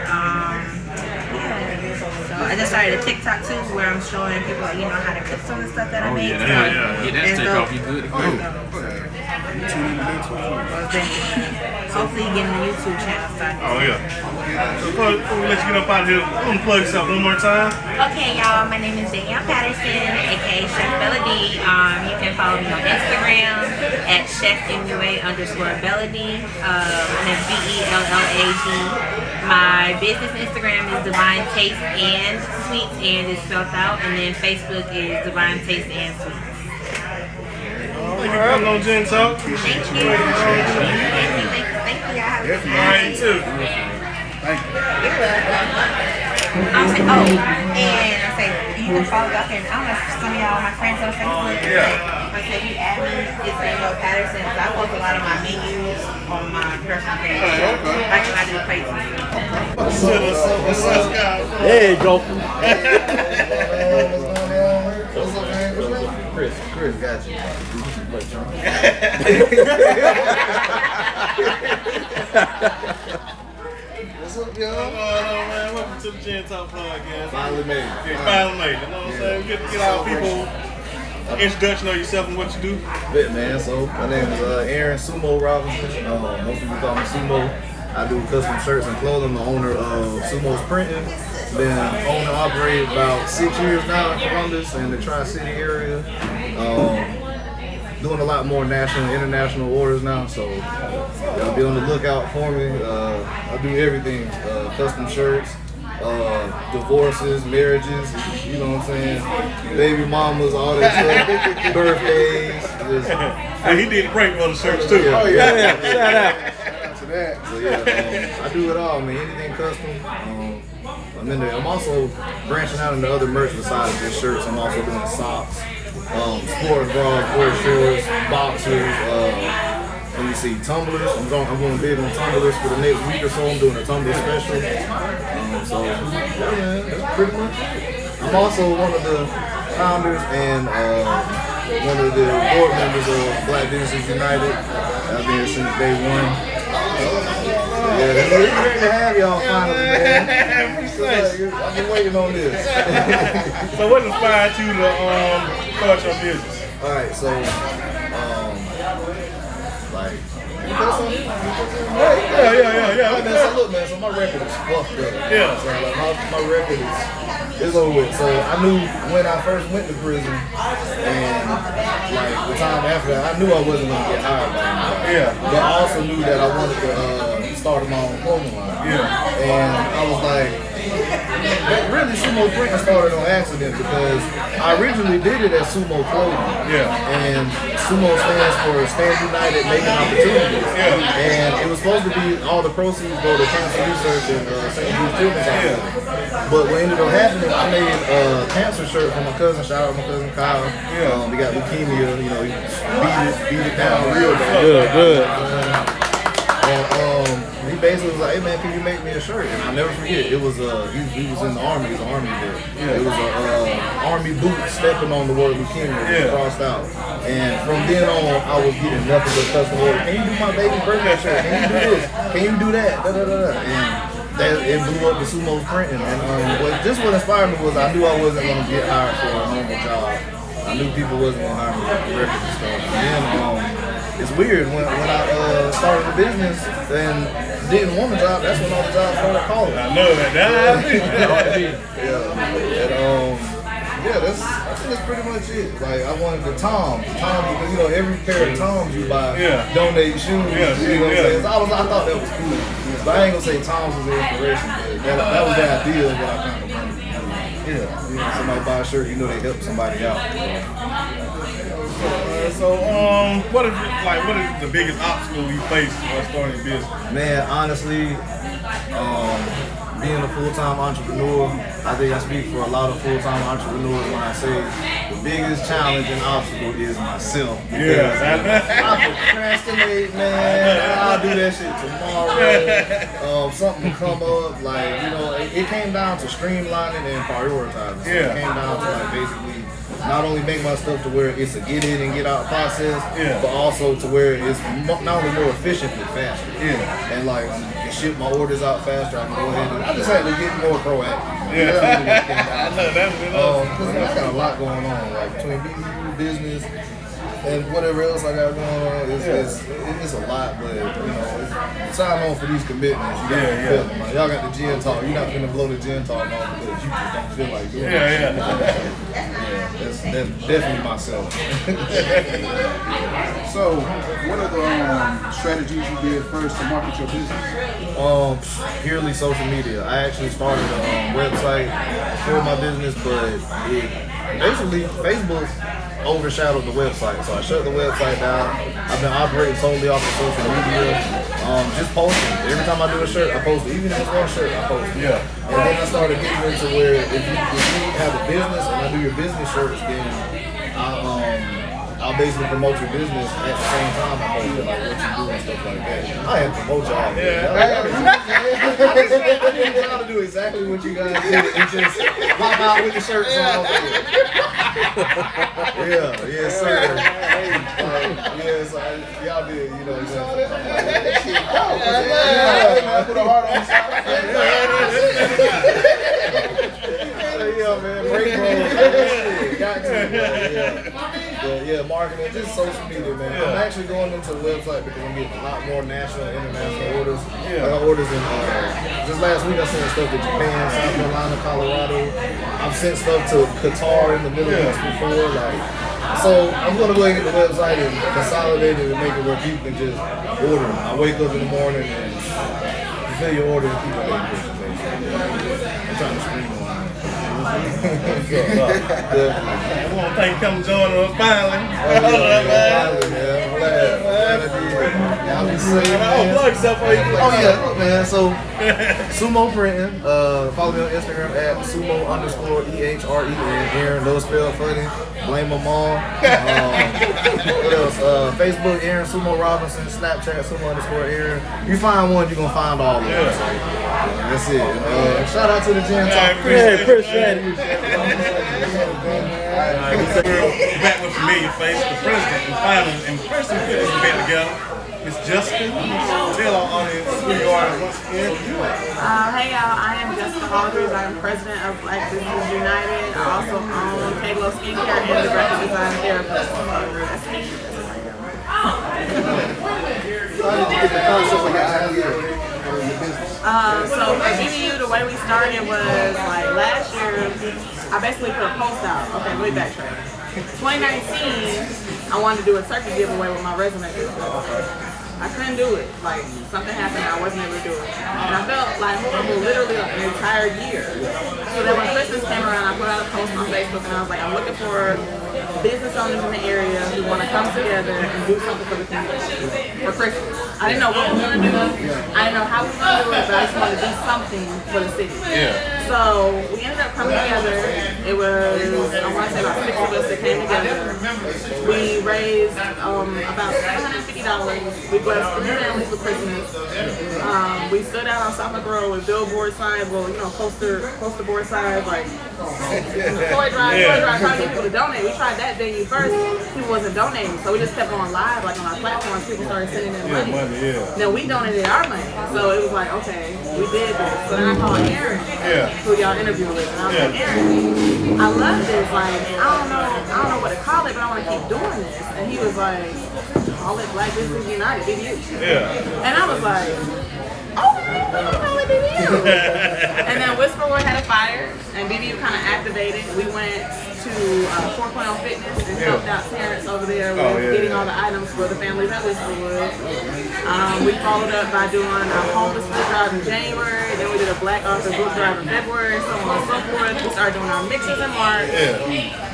So I just started a TikTok too, where I'm showing people, how to cook some of the stuff that I make. That's take off. You good? Hopefully getting the YouTube channel started. Oh yeah. So before we let you get up out of here, I'm gonna plug yourself one more time. Okay, y'all. My name is Danielle Patterson, aka Chef Bella D. You can follow me on Instagram at chefmua_Bella D. And it's BELLAD. My business Instagram is Divine Taste and Sweets, and it's spelled out. And then Facebook is Divine Taste and Sweets. Thank you for coming on Gen Talk. Thank you. Thank you. Y'all have a good All right, too. Thank you. And I say, you can follow y'all can, I don't know if some of y'all are my friends on Facebook. I say, if you add me, it's Danielle Patterson. So I post a lot of my menus on my personal page. Like when I do plates and stuff. There you go. Chris, got you. What's up, y'all? Man, welcome to the Gen Talk podcast. Finally made it. Finally made it. You know what I'm saying? We get our people introduction of yourself and what you do. Bet, man. So my name is Aaron Sumo Robinson. Most people call me Sumo. I do custom shirts and clothing. I'm the owner of Sumo's Printing. Been owner operated about 6 years now in Columbus and the Tri-City area. doing a lot more national and international orders now, so y'all be on the lookout for me. I do everything, custom shirts, divorces, marriages, you know what I'm saying, baby mamas, all that stuff, birthdays. And he did great for the shirts too. Yeah. Oh yeah, Shout out. to that. So yeah, I do it all, man. Anything custom. I'm in there. I'm also branching out into other merch besides just shirts. I'm also doing socks, sports bras, sports shorts, boxers. Let me see, tumblers. I'm going big on tumblers for the next week or so. I'm doing a tumbler special. So yeah, man, that's pretty much it. I'm also one of the founders and one of the board members of Black Businesses United. I've been here since day one. Yeah, it's great to have y'all finally, man. I've been waiting on this. So what inspired you to start your business? Alright, so like yeah. Man, so look, man, so my record is fucked up. Yeah. So like my record is over with. So I knew when I first went to prison and like the time after that, I knew I wasn't gonna get hired by anybody. Yeah. But I also knew that I wanted to start my own clothing line. Yeah. And I was like, really, Sumo Printing started on accident because I originally did it as Sumo Clothing. Yeah. And Sumo stands for Stand United Making Opportunities. Yeah. And it was supposed to be all the proceeds go to cancer research and St. Jude's Children's Hospital. But what ended up happening, I made a cancer shirt for my cousin. Shout out my cousin Kyle. Yeah. He got leukemia. You know, he beat it down real bad. Good. And he basically was like, "Hey man, can you make me a shirt?" And I'll never forget. It was he was in the army. He was an army vet. Yeah. It was a army boot stepping on the word leukemia. Yeah. Crossed out. And from then on, I was getting nothing but custom orders. Can you do my baby's birthday shirt? Can you do this? Can you do that? Da, da, da, da. And it blew up the Sumo's printing. And what inspired me was I knew I wasn't going to get hired for a normal job. I knew people wasn't going to hire me for the records and stuff. And then it's weird when I started the business and didn't want a job. That's when all the jobs started calling. I know that. Yeah, I think that's pretty much it. Like I wanted the Toms because you know every pair of Toms you buy donate shoes. Yeah, you know what I'm saying? So I thought that was cool. But I ain't gonna say Toms was the inspiration, but that was the idea of what I kind of wanted to do. Yeah, you know, somebody buy a shirt, you know they help somebody out. So what is the biggest obstacle you face while starting a business? Man, honestly, being a full-time entrepreneur, I think I speak for a lot of full-time entrepreneurs when I say the biggest challenge and obstacle is myself. Because I procrastinate, man. I'll do that shit tomorrow. Something will come up, like, you know, it came down to streamlining and prioritizing. So it came down to like basically not only make my stuff to where it's a get in and get out process, but also to where it's not only more efficient but faster. And like I can ship my orders out faster. I can go ahead and I just had to get more proactive. I know that. I got a lot going on, like between BBU business and whatever else I got going on. It's a lot, but you know, sign on for these commitments. You got to feel them. Like, y'all got the gin talk. You're not finna blow the gin talk on because you just don't feel like doing it. That's definitely myself. So, what are the strategies you did first to market your business? Purely social media. I actually started a website for my business, but basically Facebook overshadowed the website. So I shut the website down. I've been operating totally off of social media. Just posting. Every time I do a shirt, I post it. Even if it's one shirt, I post it. And then I started getting into where if you have a business and I do your business shirts, then I'll basically promote your business at the same time I post it, like what you do and stuff like that. I have to promote y'all. I need y'all to do exactly what you guys did and just pop out with the shirts on. Yes sir. Y'all did, you know exactly. Put a heart on man, break rolls. Got to. But marketing, just social media, man. I'm actually going into the website because I'm getting a lot more national and international orders. I got orders in, just last week I sent stuff to Japan, South Carolina, Colorado. I've sent stuff to Qatar in the Middle East before. Like, So I'm gonna go ahead and get the website and consolidate it and make it where people can just order. I wake up in the morning and fill your order and people make it. I'm trying to streamline. I want to thank you for coming joining us finally. Finally, man. I'm glad. I'll be saying, plug yourself for you. Oh yeah, look, man. So Sumo Printing. Follow me on Instagram at sumo_EHREN. Aaron, no spell funny. Blame them all. What else? Facebook, Aaron Sumo Robinson. Snapchat, Sumo_Aaron. You find one, you're gonna find all of them. So, that's it. Shout out to the Gen Talk. Appreciate it. We're back with familiar face, the president and finals and person put this event together. Miss Jessica, tell our audience who you are once again. Hey y'all, I am Jessica Aldridge. I am president of Black Business United. I also own Kalo Skincare and the graphic design therapist. That's me. So for BBU, the way we started was like last year, I basically put a post out. Okay, let me backtrack. 2019, I wanted to do a turkey giveaway with my resume. I couldn't do it. Like, something happened, I wasn't able to do it. And I felt like horrible literally like an entire year. So then when Christmas came around, I put out a post on Facebook and I was like, I'm looking for business owners in the area who want to come together and do something for the community for Christmas. I didn't know what we were going to do. I didn't know how we were going to do it, but I just wanted to do something for the city. So we ended up coming together. It was, I want to say about 6 of us that came together. We raised about $750. We blessed 3 families for Christmas. We stood out on South Road with billboard signs, well, you know, poster board signs, like toy drive, trying to get people to donate. We tried that venue first. People wasn't donating, so we just kept going live, like on our platforms. People started sending in money. Then we donated our money, so it was like, okay, we did this. So then I called Aaron, who y'all interviewed with, and I was like, Aaron, I love this. Like, I don't know what to call it, but I want to keep doing this. And he was like, call it Black Business United, BBU. And I was like, oh, call it BBU. And then Whisper Word had a fire, and BBU kind of activated. We went to 4.0 Fitness and helped out Terrence over there with getting all the items for the families at Whisperwood. We followed up by doing a homeless food drive in January, then we did a Black Author book drive in February, so on and so forth. We started doing our mixes in March.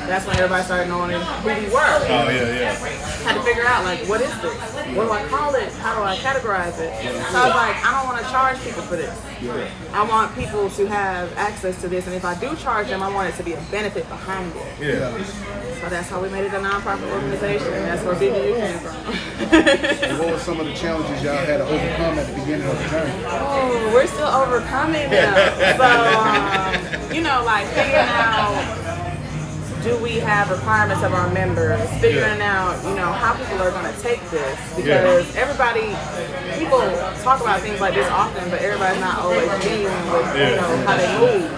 That's when everybody started knowing who we were. Had to figure out, like, what is this? What do I call it? How do I categorize it? So I was like, I don't want to charge people for this. I want people to have access to this, and if I do charge them, I want it to be a benefit behind it. So that's how we made it a nonprofit organization, and that's where BBU came from. What were some of the challenges y'all had to overcome at the beginning of the journey? Oh, we're still overcoming them. So, you know, like figuring out, do we have requirements of our members? Figuring out, you know, how people are going to take this, because people talk about things like this often, but everybody's not always genuine with, you know, how they move.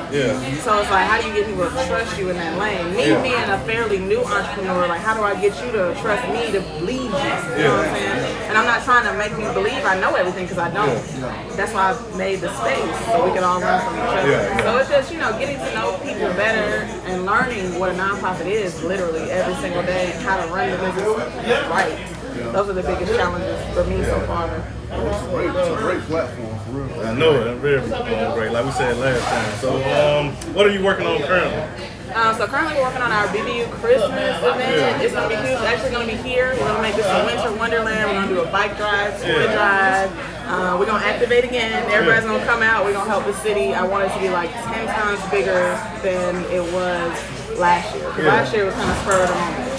So it's like, how do you get people to trust you in that lane? Me being a fairly new entrepreneur, like, how do I get you to trust me to believe you? You know what I'm saying? And I'm not trying to make you believe I know everything, because I don't. That's why I made the space, so we can all learn from each other. So it's just, you know, getting to know people better and learning what a nonprofit is literally every single day and how to run the business right. Those are the biggest challenges for me so far. It's a great platform, for real. I know it. I'm very great, like we said last time. So, what are you working on currently? So currently we're working on our BBU Christmas event. It's going to be huge. It's actually going to be here. We're going to make this a winter wonderland. We're going to do a bike drive, toy drive. We're going to activate again. Everybody's going to come out. We're going to help the city. I want it to be like 10 times bigger than it was last year. Last year was kind of spur of the moment.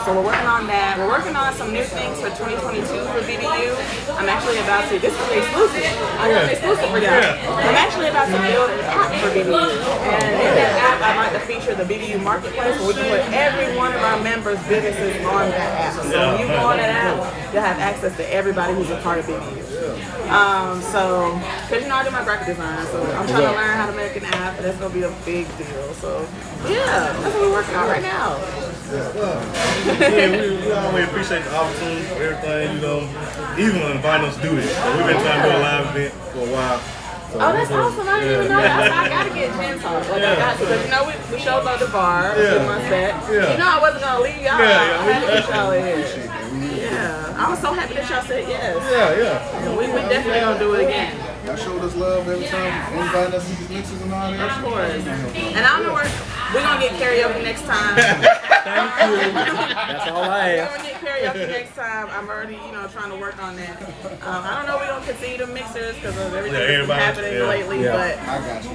So we're working on that. We're working on some new things for 2022 for BBU. I'm actually about to, this is exclusive. I got an exclusive for y'all. I'm actually about to build an app for BBU. And in that app, I'd like to feature the BBU Marketplace, where we can put every one of our members' businesses on that app. So when you go on that app, you'll have access to everybody who's a part of BBU. So, because you know I do my graphic design, so I'm trying to learn how to make an app, and that's going to be a big deal. So, yeah, that's what we're working on right now. We always appreciate the opportunity for everything, you know, even inviting us to do this. We've been trying to do a live event for a while. So Oh, that's awesome. I didn't even know that. I gotta get gin talk. Like, I got to. Because, you know, we showed up the bar a few months back. You know I wasn't going to leave y'all. I had to get y'all in here. Yeah. I was so happy that y'all said yes. And we definitely going to do it again. Y'all showed us love every time, inviting us to these mixes and all that. Of course. And I don't know where we're gonna get karaoke next time. Thank you. That's all I We're ask. gonna get karaoke next time. I'm already, trying to work on that. I don't know if we're gonna continue the mixers because of everything that's been happening lately, but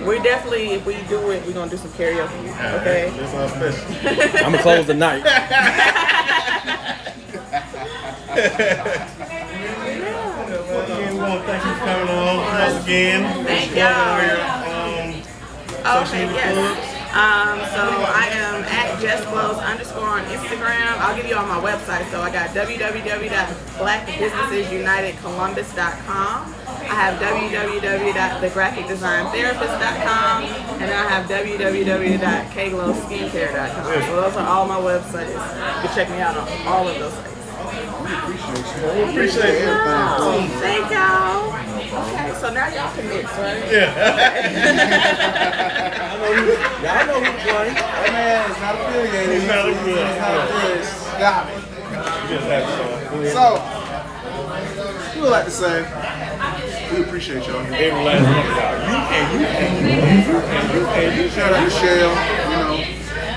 we definitely, if we do it, we're gonna do some karaoke. Okay. That's all special. I'm gonna close the night. Again, we want to thank you for coming on once again. Thank y'all. Okay, yes. So I am at JessGlows_ on Instagram. I'll give you all my website. So I got www.blackbusinessesunitedcolumbus.com. I have www.thegraphicdesigntherapist.com, and then I have www.kglowskincare.com. So those are all my websites. You can check me out on all of those sites. We appreciate you. We appreciate everything. Thank y'all. Okay, so now y'all can mix, right? Y'all know who's playing. That man is not affiliated. He's not affiliated. He's not affiliated. Got me. So, we would like to say, we appreciate y'all. Every last one of y'all. You Shout out to Shell,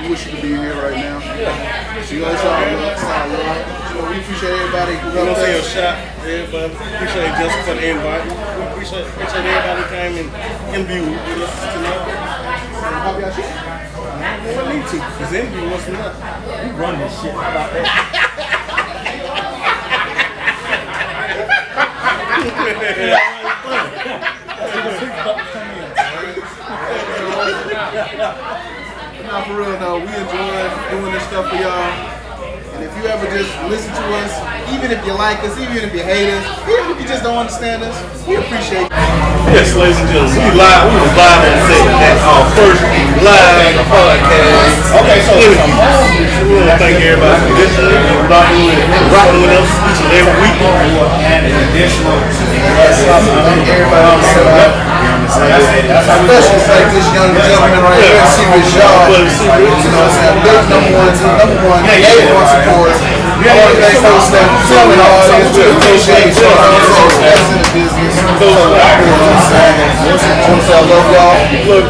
we wish you could be here right now. She goes all love, solid love. So we appreciate everybody who We're got gonna say a us. shot, everybody. Appreciate Jessica for the invite. We appreciate everybody who came and interviewed with us tonight. How about you? We don't need to, because interview was not. We run this shit. How about that? Nah, for real though, we enjoy doing this stuff for y'all. And if you ever just listen to us, even if you like us, even if you hate us, even if you just don't understand us, we appreciate you. Yes, ladies and gentlemen, we was live on set at our first live podcast. Okay, so we want to thank everybody for listening and rocking with us each and every week. and an additional. Thank everybody on the set. Especially thank this young gentleman right here, Serious Y'all. You know what I'm saying? Big number one support. All the guys on staff, filming all this, we appreciate you. That's in the business. You know what I'm saying? I love y'all. We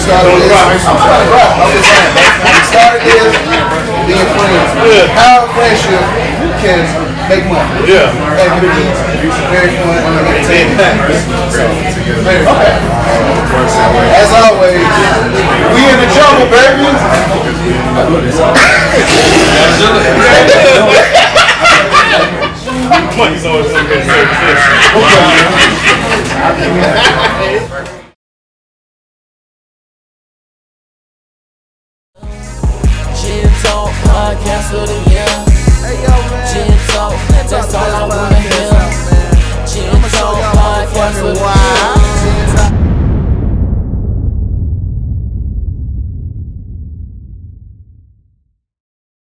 started this. I'm trying to rap. I'm just saying. We started this being friends. How friendship can make money. And it be very fun and entertaining. Okay. As always, we in the jungle, baby. Money's always going to be Gin Talk podcast of the year. Gin Talk, that's all I wanna